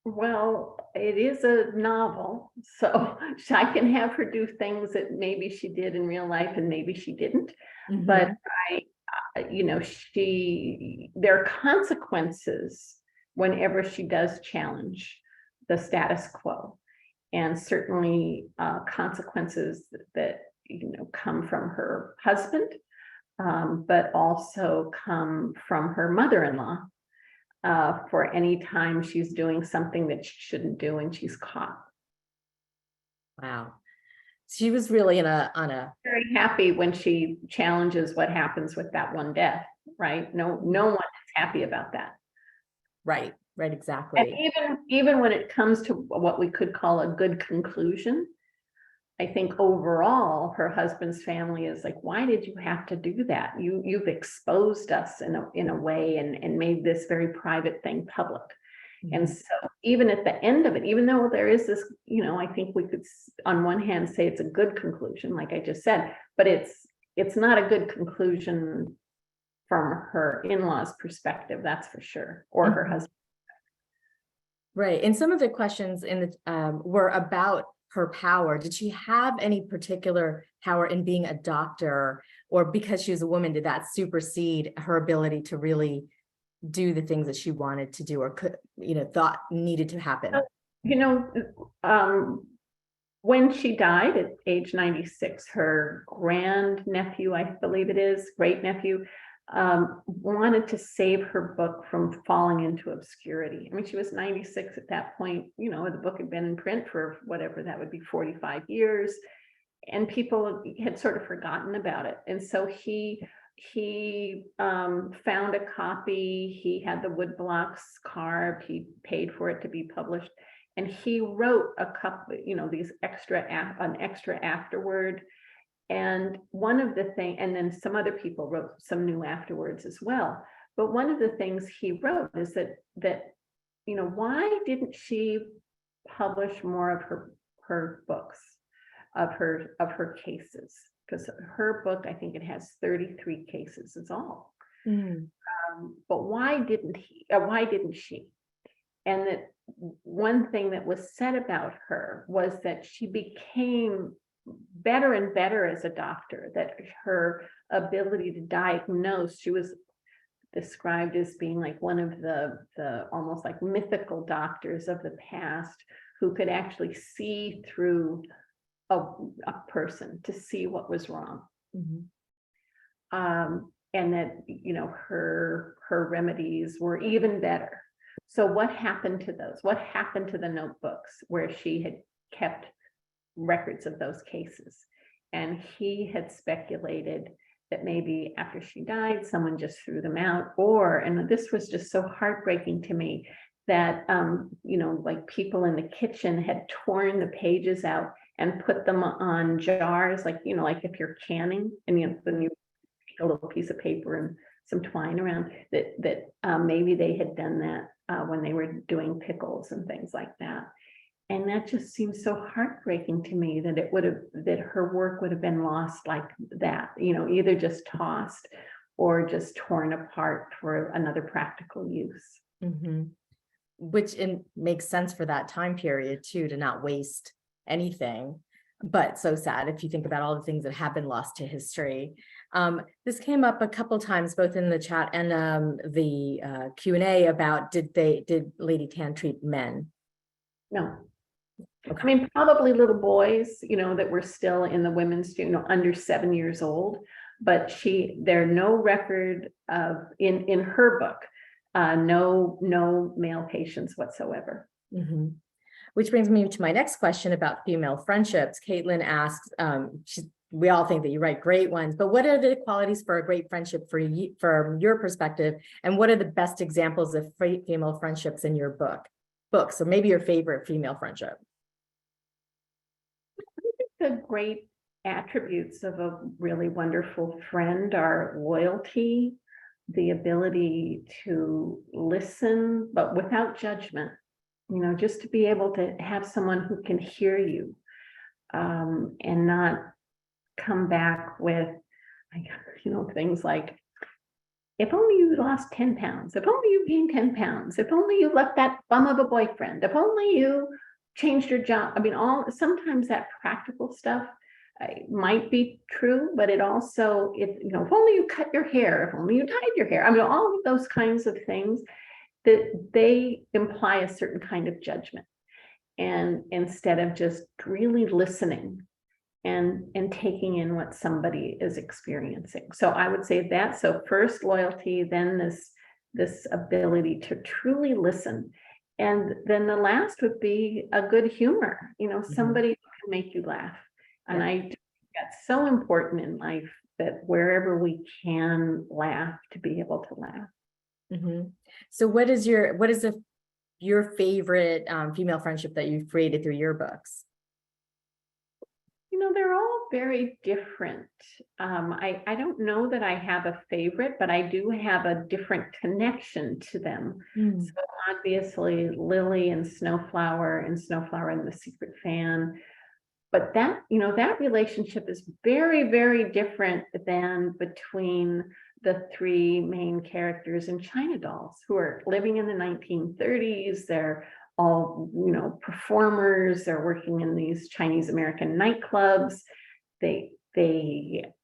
B: Well, it is a novel, so I can have her do things that maybe she did in real life and maybe she didn't.
C: Mhm.
B: But you know, there are consequences whenever she does challenge the status quo, and certainly consequences that, you know, come from her husband, but also come from her mother-in-law. For any time she's doing something that she shouldn't do and she's caught.
C: Wow. She was really on a
B: Very happy when she challenges what happens with that one death, right? No one is happy about that.
C: right,
B: And
C: exactly.
B: even when it comes to what we could call a good conclusion, I think overall her husband's family is like, why did you have to do that? You've exposed us in a way and made this very private thing public. And
C: Mhm.
B: so even at the end of it, even though there is this, you know, I think we could on one hand say it's a good conclusion, like I just said, but it's not a good conclusion from her in-laws' perspective, that's for sure, or her
C: Mhm.
B: husband.
C: Right. And some of the questions in the were about her power. Did she have any particular power in being a doctor, or because she was a woman, did that supersede her ability to really do the things that she wanted to do or could, you know, thought needed to happen?
B: You know, when she died at age 96, her grandnephew, I believe it is, great nephew, wanted to save her book from falling into obscurity. I mean, she was 96 at that point, you know, the book had been in print for whatever that would be, 45 years, and people had sort of forgotten about it. And so he found a copy, he had the wood blocks carved, he paid for it to be published. And he wrote a couple, you know, these an extra afterward. And one of the things, and then some other people wrote some new afterwards as well. But one of the things he wrote is that, you know, why didn't she publish more of her books, of her cases? Because her book, I think it has 33 cases is all.
C: Mm.
B: But why didn't she? And that one thing that was said about her was that she became better and better as a doctor, that her ability to diagnose, she was described as being like one of the almost like mythical doctors of the past who could actually see through a person to see what was wrong.
C: Mhm.
B: And that, you know, her remedies were even better. So what happened to those? What happened to the notebooks where she had kept records of those cases? And he had speculated that maybe after she died, someone just threw them out, or, and this was just so heartbreaking to me, that, you know, like people in the kitchen had torn the pages out and put them on jars, like, you know, like if you're canning and you take a little piece of paper and some twine around, that maybe they had done that when they were doing pickles and things like that. And that just seems so heartbreaking to me, that that her work would have been lost like that, you know, either just tossed or just torn apart for another practical use.
C: Mhm. which makes sense for that time period too, to not waste anything. But so sad if you think about all the things that have been lost to history. This came up a couple times, both in the chat and the Q&A about did Lady Tan treat men?
B: No.
C: Okay.
B: I mean, probably little boys, that were still in the women's, under 7 years old, but there no record of, in her book, no male patients whatsoever.
C: Mm-hmm. Which brings me to my next question about female friendships. Caitlin asks, we all think that you write great ones, but what are the qualities for a great friendship from your perspective? And what are the best examples of female friendships in your books, or maybe your favorite female friendship?
B: The great attributes of a really wonderful friend are loyalty, the ability to listen, but without judgment, just to be able to have someone who can hear you, and not come back with, things like, if only you lost 10 pounds, if only you gained 10 pounds, if only you left that bum of a boyfriend, if only you changed your job. I mean, sometimes that practical stuff might be true, but it also, if only you cut your hair, if only you dyed your hair. I mean, all of those kinds of things, that they imply a certain kind of judgment. And instead of just really listening and taking in what somebody is experiencing. So I would say that. So first loyalty, then this ability to truly listen. And then the last would be a good humor, somebody who can make you laugh. And I think that's so important in life, that wherever we can laugh, to be able to laugh.
C: Mm-hmm. So what is your favorite female friendship that you've created through your books?
B: They're all very different. I don't know that I have a favorite, but I do have a different connection to them. So obviously Lily and Snowflower and the Secret Fan. But that relationship is very, very different than between the three main characters in China Dolls, who are living in the 1930s. They're all, performers. They're working in these Chinese American nightclubs. They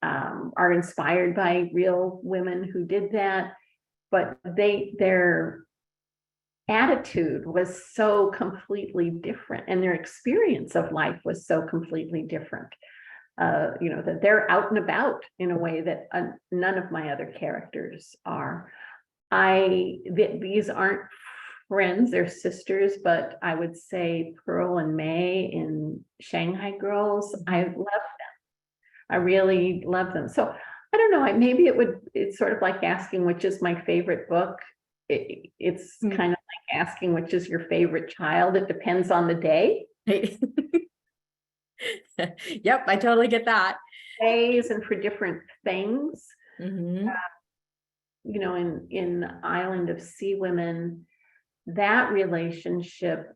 B: are inspired by real women who did that, but their attitude was so completely different, and their experience of life was so completely different. That they're out and about in a way that none of my other characters are. These aren't friends, they're sisters, but I would say Pearl and May in Shanghai Girls, I love them. I really love them. So I don't know, maybe it's sort of like asking which is my favorite book. It's kind of like asking which is your favorite child. It depends on the day.
C: Yep, I totally get that.
B: Days and for different things.
C: Mm-hmm.
B: In Island of Sea Women, that relationship,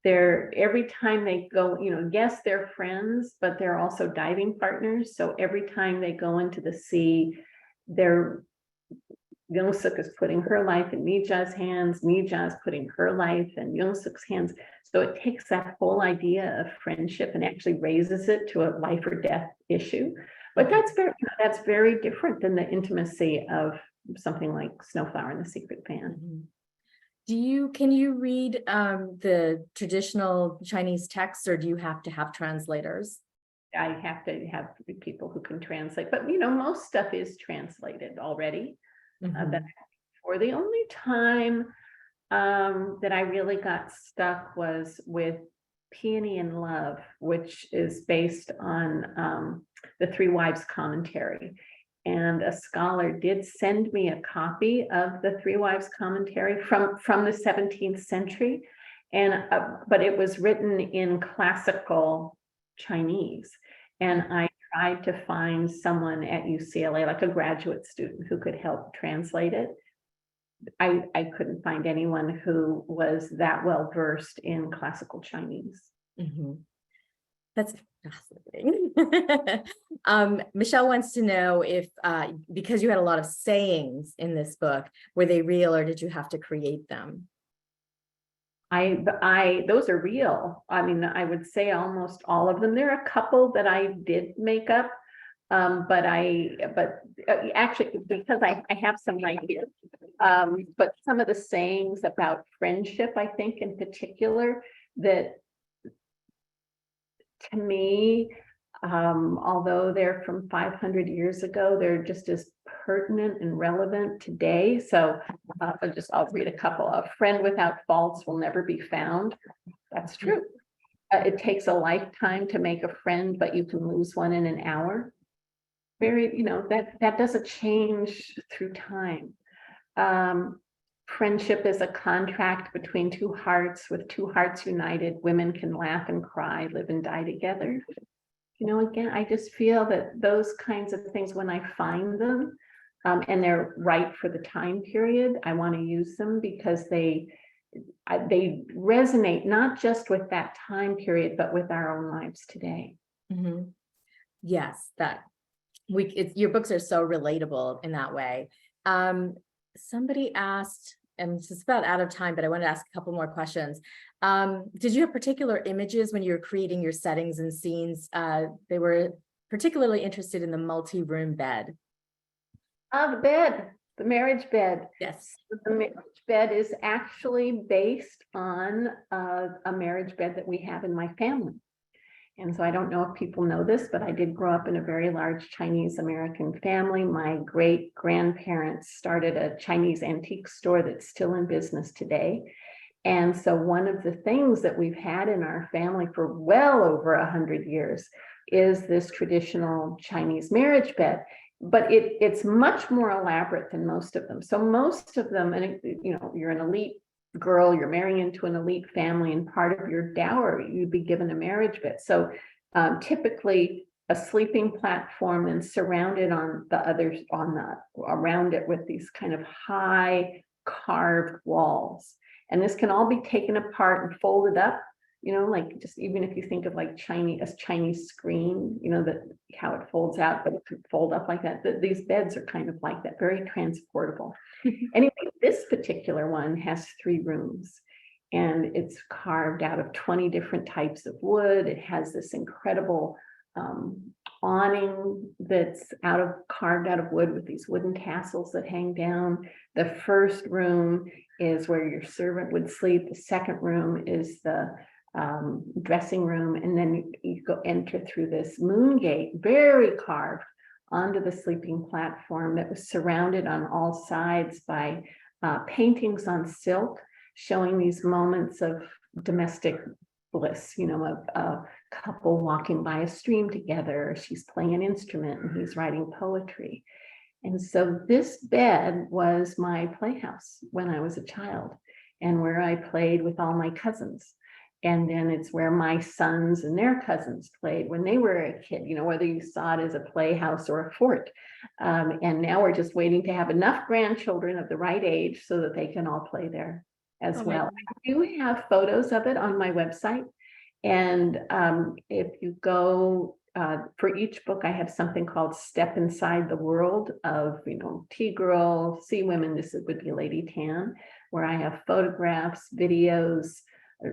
B: every time they go, yes, they're friends, but they're also diving partners. So every time they go into the sea, Young-suk is putting her life in Mi-ja's hands, Mi-ja is putting her life in Young-suk's hands. So it takes that whole idea of friendship and actually raises it to a life or death issue. But that's very different than the intimacy of something like Snowflower and the Secret Fan.
C: Mm-hmm. Can you read the traditional Chinese texts, or do you have to have translators?
B: I have to have people who can translate, but most stuff is translated already.
C: Mm-hmm.
B: For the only time that I really got stuck was with Peony in Love, which is based on the Three Wives commentary. And a scholar did send me a copy of the Three Wives commentary from the 17th century, but it was written in classical Chinese. And I tried to find someone at UCLA, like a graduate student, who could help translate it. I couldn't find anyone who was that well versed in classical Chinese.
C: Mm-hmm. That's fascinating. Michelle wants to know if, because you had a lot of sayings in this book, were they real or did you have to create them?
B: those are real. I mean, I would say almost all of them. There are a couple that I did make up. But actually, because I have some right here. But some of the sayings about friendship, I think in particular, that to me, although they're from 500 years ago, they're just as pertinent and relevant today. So I'll read a couple. A friend without faults will never be found. That's true. It takes a lifetime to make a friend, but you can lose one in an hour. Very, that doesn't change through time. Friendship is a contract between two hearts. With two hearts united, women can laugh and cry, live and die together. Again, I just feel that those kinds of things, when I find them, and they're right for the time period, I want to use them because they resonate not just with that time period, but with our own lives today.
C: Mm-hmm. Yes, your books are so relatable in that way. Somebody asked, and it's just about out of time, but I want to ask a couple more questions. Did you have particular images when you were creating your settings and scenes? They were particularly interested in the multi-room bed.
B: The bed, the marriage bed.
C: Yes.
B: The marriage bed is actually based on a marriage bed that we have in my family. And so I don't know if people know this, but I did grow up in a very large Chinese American family. My great grandparents started a Chinese antique store that's still in business today. And so one of the things that we've had in our family for well over 100 years is this traditional Chinese marriage bed. But it's much more elaborate than most of them. So most of them, and you're an elite girl, you're marrying into an elite family, and part of your dower, you'd be given a marriage bed. So typically a sleeping platform and surrounded on the others around it with these kind of high carved walls. And this can all be taken apart and folded up, like just even if you think of like Chinese screen, that how it folds out, but it could fold up like that. These beds are kind of like that, very transportable. Anyway, this particular one has 3 rooms, and it's carved out of 20 different types of wood. It has this incredible awning that's carved out of wood with these wooden tassels that hang down. The first room is where your servant would sleep. The second room is the dressing room, and then you enter through this moon gate, very carved, onto the sleeping platform that was surrounded on all sides by paintings on silk, showing these moments of domestic bliss, a couple walking by a stream together, she's playing an instrument and he's writing poetry. And so this bed was my playhouse when I was a child, and where I played with all my cousins. And then it's where my sons and their cousins played when they were a kid, whether you saw it as a playhouse or a fort. And now we're just waiting to have enough grandchildren of the right age so that they can all play there as well. I do have photos of it on my website. And if you go, for each book, I have something called Step Inside the World of, Tea Girl, Sea Women, this would be Lady Tan, where I have photographs, videos,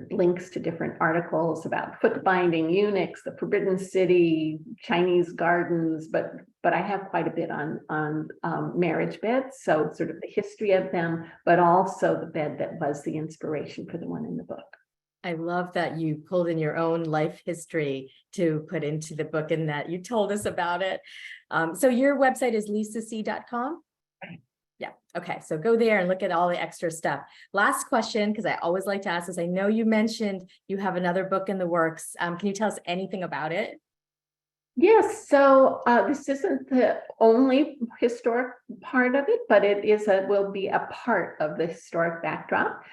B: links to different articles about foot binding, eunuchs, the Forbidden City, Chinese gardens, but I have quite a bit on marriage beds, so sort of the history of them, but also the bed that was the inspiration for the one in the book.
C: I love that you pulled in your own life history to put into the book and that you told us about it. So your website is lisac.com?
B: Right.
C: Yeah. Okay. So go there and look at all the extra stuff. Last question, because I always like to ask this. I know you mentioned you have another book in the works. Can you tell us anything about it?
B: Yes. So this isn't the only historic part of it, but it will be a part of the historic backdrop,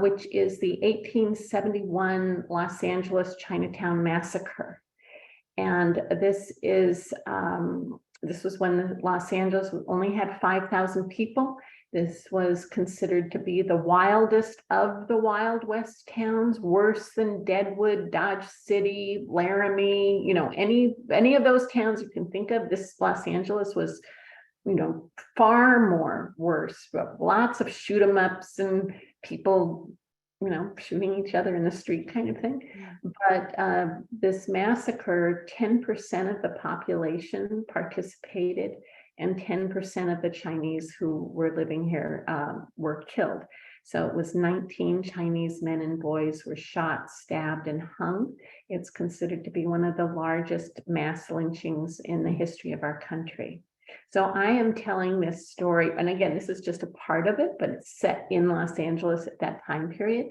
B: which is the 1871 Los Angeles Chinatown Massacre. And this was when Los Angeles only had 5,000 people. This was considered to be the wildest of the Wild West towns, worse than Deadwood, Dodge City, Laramie, any of those towns you can think of. This Los Angeles was, far more worse. Lots of shoot 'em ups and people, you know, shooting each other in the street kind of thing. But this massacre, 10% of the population participated, and 10% of the Chinese who were living here were killed. So it was 19 Chinese men and boys were shot, stabbed, and hung. It's considered to be one of the largest mass lynchings in the history of our country. So I am telling this story, and again, this is just a part of it, but it's set in Los Angeles at that time period,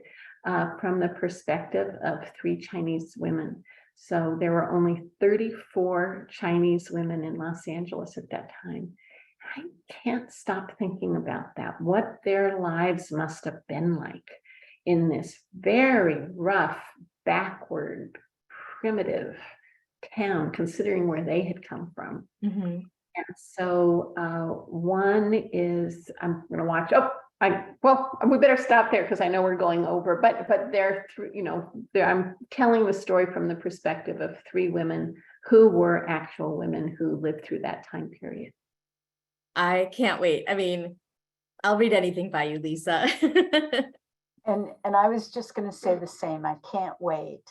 B: from the perspective of 3 Chinese women. So there were only 34 Chinese women in Los Angeles at that time. I can't stop thinking about that, what their lives must have been like in this very rough, backward, primitive town, considering where they had come from.
C: Mhm.
B: And so one is, I'm going to watch, well, we better stop there because I know we're going over, but they're, you know, I'm telling the story from the perspective of 3 women who were actual women who lived through that time period.
C: I can't wait. I mean, I'll read anything by you, Lisa.
A: And I was just going to say the same. I can't wait.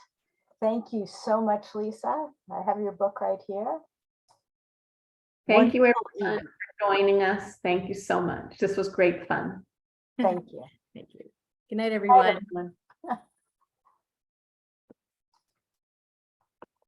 A: Thank you so much, Lisa. I have your book right here.
B: Thank you,
A: Wonderful
B: everyone,
A: evening.
B: for joining us. Thank you so much. This was great fun.
A: Thank you.
C: Thank you. Good night,
A: Bye,
C: everyone.
A: everyone.